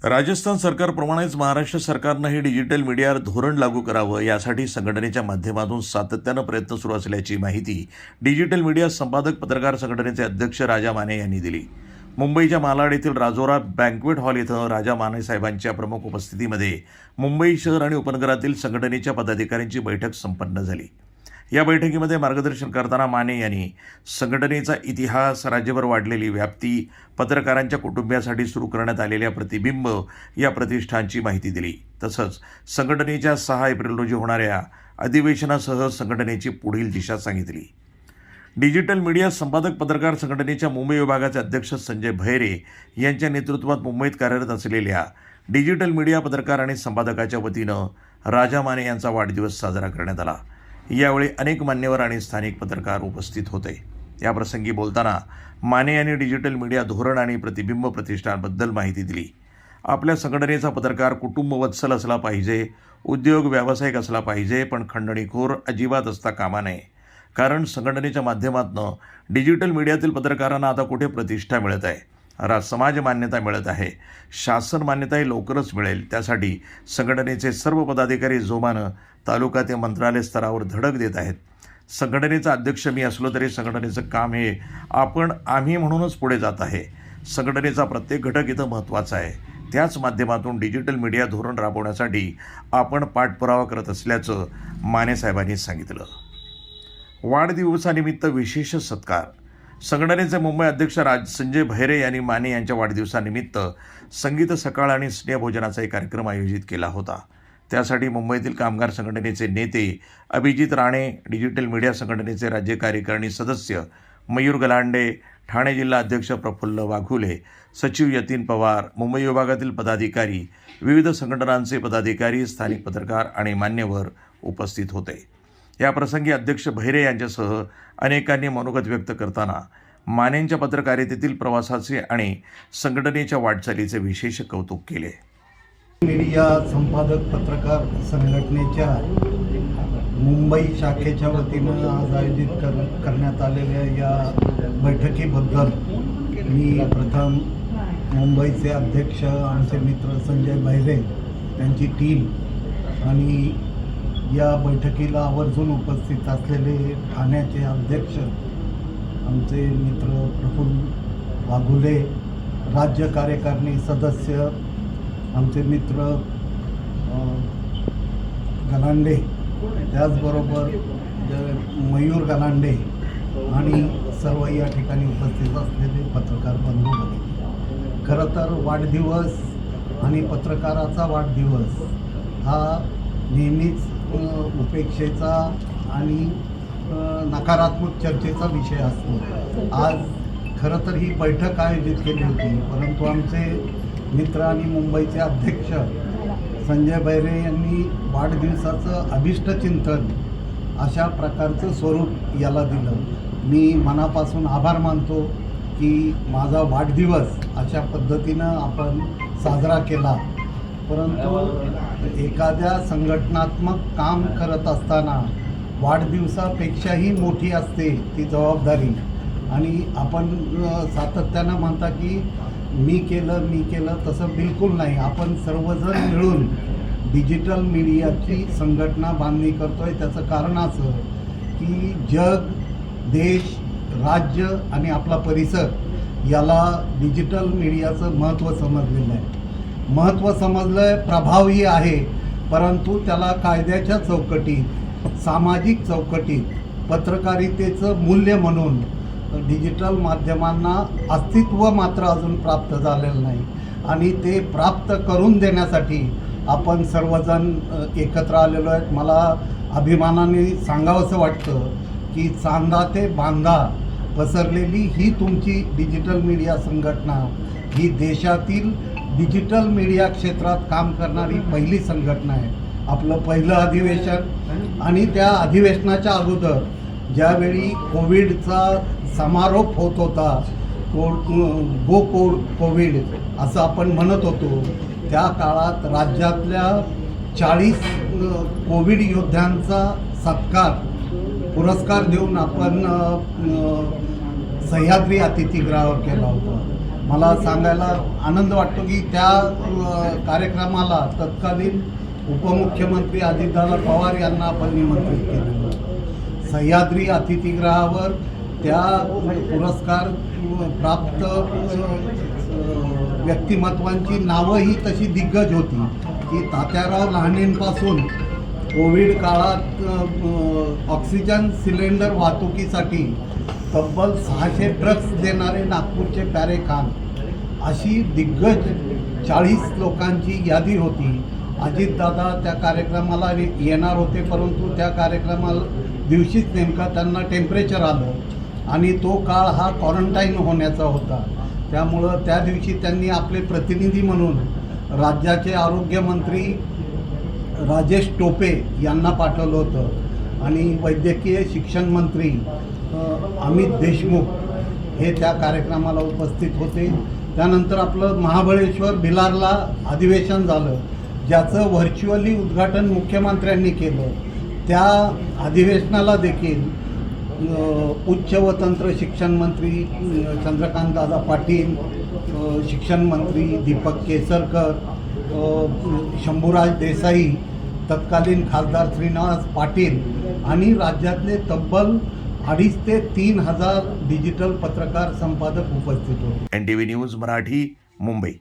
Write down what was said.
राजस्थान सरकारप्रमाणेच महाराष्ट्र सरकारनंही डिजिटल मीडियावर धोरण लागू करावं यासाठी संघटनेच्या माध्यमातून सातत्यानं प्रयत्न सुरू असल्याची माहिती डिजिटल मीडिया संपादक पत्रकार संघटनेचे अध्यक्ष राजा माने यांनी दिली। मुंबईच्या मालाड येथील राजोरा बँक्वेट हॉल इथं राजा माने साहेबांच्या प्रमुख उपस्थितीमध्ये मुंबई शहर आणि उपनगरातील संघटनेच्या पदाधिकाऱ्यांची बैठक संपन्न झाली। या बैठकीमध्ये मार्गदर्शन करताना माने यांनी संघटनेचा इतिहास, राज्यभर वाढलेली व्याप्ती, पत्रकारांच्या कुटुंबियासाठी सुरू करण्यात आलेल्या प्रतिबिंब या प्रतिष्ठानची माहिती दिली। तसंच संघटनेच्या 6 एप्रिल रोजी होणाऱ्या अधिवेशनासह संघटनेची पुढील दिशा सांगितली। डिजिटल मीडिया संपादक पत्रकार संघटनेच्या मुंबई विभागाचे अध्यक्ष संजय भैरे यांच्या नेतृत्वात मुंबईत कार्यरत असलेल्या डिजिटल मीडिया पत्रकार आणि संपादकाच्या वतीनं राजा माने यांचा वाढदिवस साजरा करण्यात आला। यावेळी अनेक मान्यवर आणि स्थानिक पत्रकार उपस्थित होते। याप्रसंगी बोलताना माने यांनी डिजिटल मीडिया धोरण आणि प्रतिबिंब प्रतिष्ठानबद्दल माहिती दिली। आपल्या संघटनेचा पत्रकार कुटुंबवत्सल असला पाहिजे, उद्योग व्यावसायिक असला पाहिजे, पण खंडणीखोर अजिबात असता कामा नये। कारण संघटनेच्या माध्यमातून डिजिटल मीडियातील पत्रकारांना आता कुठे प्रतिष्ठा मिळत आहे, समाज मान्यता मिळत आहे, शासन मान्यताही लवकरच मिळेल। त्यासाठी संघटनेचे सर्व पदाधिकारी जोमानं तालुका ते मंत्रालय स्तरावर धडक देत आहेत। संघटनेचा अध्यक्ष मी असलो तरी संघटनेचं काम हे आम्ही म्हणूनच पुढे जात आहे। संघटनेचा प्रत्येक घटक इथं महत्त्वाचा आहे। त्याच माध्यमातून डिजिटल मीडिया धोरण राबवण्यासाठी आपण पाठपुरावा करत असल्याचं माने साहेबांनी सांगितलं। वाढदिवसानिमित्त विशेष सत्कार। संघटनेचे मुंबई अध्यक्ष संजय भैरे यांनी माने यांच्या वाढदिवसानिमित्त संगीत सकाळ आणि स्नेहभोजनाचा एक कार्यक्रम आयोजित केला होता। त्यासाठी मुंबईतील कामगार संघटनेचे नेते अभिजित राणे, डिजिटल मीडिया संघटनेचे राज्य कार्यकारिणी सदस्य मयूर गलांडे, ठाणे जिल्हा अध्यक्ष प्रफुल्ल वाघुले, सचिव यतीन पवार, मुंबई विभागातील पदाधिकारी, विविध संघटनांचे पदाधिकारी, स्थानिक पत्रकार आणि मान्यवर उपस्थित होते। या प्रसंगी अध्यक्ष भैरे यांच्यासह अनेकांनी मनोगत व्यक्त करताना मानेंच्या पत्रकारितेतील प्रवासाचे आणि संघटनेच्या वाटचालीचे विशेष कौतुक केले। मीडिया संपादक पत्रकार संघटनेच्या मुंबई शाखेच्या वतीनं आज आयोजित करण्यात आलेल्या या बैठकीबद्दल मी प्रथम मुंबईचे अध्यक्ष आमचे मित्र संजय भैरे त्यांची टीम आणि या बैठकीला आवर्जून उपस्थित असलेले ठाण्याचे अध्यक्ष आमचे मित्र प्रफुल्ल वाघुले, राज्य कार्यकारिणी सदस्य आमचे मित्र गलांडे, त्याचबरोबर मयूर गलांडे आणि सर्व या ठिकाणी उपस्थित असलेले पत्रकार बंधू भगिनी। खरं तर वाढदिवस आणि पत्रकाराचा वाढदिवस हा नेहमीच उपेक्षेचा आणि नकारात्मक चर्चेचा विषय असतो। आज खरं तर ही बैठक आयोजित केली होती, परंतु आमचे मित्र आणि मुंबईचे अध्यक्ष संजय भैरे यांनी वाढदिवसाचं अभिष्टचिंतन अशा प्रकारचं स्वरूप याला दिलं। मी मनापासून आभार मानतो की माझा वाढदिवस अशा पद्धतीनं आपण साजरा केला। परंतु एखाद्या संघटनात्मक काम करत असताना वाढदिवसापेक्षाही मोठी असते ती जबाबदारी। आणि आपण सातत्यानं म्हणता की मी केलं तसं बिलकुल नाही। आपण सर्वजण मिळून डिजिटल मीडियाची संघटना बांधणी करतोय। त्याचं कारण असं की जग, देश, राज्य आणि आपला परिसर याला डिजिटल मीडियाचं महत्त्व समजलेलं आहे। महत्त्व समजलं आहे, प्रभावही आहे, परंतु त्याला कायद्याच्या चौकटीत, सामाजिक चौकटीत पत्रकारितेचं मूल्य म्हणून डिजिटल माध्यमांना अस्तित्व मात्र अजून प्राप्त झालेलं नाही। आणि ते प्राप्त करून देण्यासाठी आपण सर्वजण एकत्र आलेलो आहेत। मला अभिमानाने सांगावंसं वाटतं की चांदा ते बांधा पसरलेली ही तुमची डिजिटल मीडिया संघटना ही देशातील डिजिटल मीडिया क्षेत्रात काम करणारी पहिली संघटना आहे। आपलं पहिलं अधिवेशन आणि त्या अधिवेशनाच्या अगोदर ज्यावेळी कोविडचा समारोप होत होता, कोविड असं आपण म्हणत होतो, त्या काळात राज्यातल्या 40 कोविड योद्ध्यांचा पुरस्कार देऊन आपण सह्याद्री अतिथीगृहावर केला होता। मला सांगायला आनंद वाटतो की त्या कार्यक्रमाला तत्कालीन उपमुख्यमंत्री अजितदादा पवार यांना आपण निमंत्रित केलेलं होतं. सह्याद्री अतिथीगृहावर त्या पुरस्कार प्राप्त व्यक्तिमत्वांची नावंही तशी दिग्गज होती की तात्याराव लहानेंपासून कोविड काळात ऑक्सिजन सिलेंडर वाहतुकीसाठी तब्बल 600 ट्रक्स देणारे नागपूरचे प्यारे खान, अशी दिग्गज 40 लोकांची यादी होती. अजितदादा त्या कार्यक्रमाला येणार होते, परंतु त्या कार्यक्रमाला दिवशीच नेमका त्यांना टेम्परेचर आलं आणि तो काळ हा क्वारंटाईन होण्याचा होता. त्यामुळं त्या दिवशी त्यांनी आपले प्रतिनिधी म्हणून राज्याचे आरोग्यमंत्री राजेश टोपे यांना पाठवलं होतं आणि वैद्यकीय शिक्षण मंत्री अमित देशमुख हे त्या कार्यक्रमाला उपस्थित होते. त्यानंतर आपलं महाबळेश्वर भिलारला अधिवेशन झालं, ज्याचं व्हर्च्युअली उद्घाटन मुख्यमंत्र्यांनी केलं. त्या अधिवेशनाला देखील उच्च व तंत्र शिक्षण मंत्री चंद्रकांत दादा पाटील, शिक्षण मंत्री दीपक केसरकर, शंभूराज देसाई, तत्कालीन खासदार श्रीनिवास पाटील आणि राज्यातले तब्बल 2,500 ते 3,000 डिजिटल पत्रकार संपादक उपस्थित होते. NTV news Marathi, Mumbai.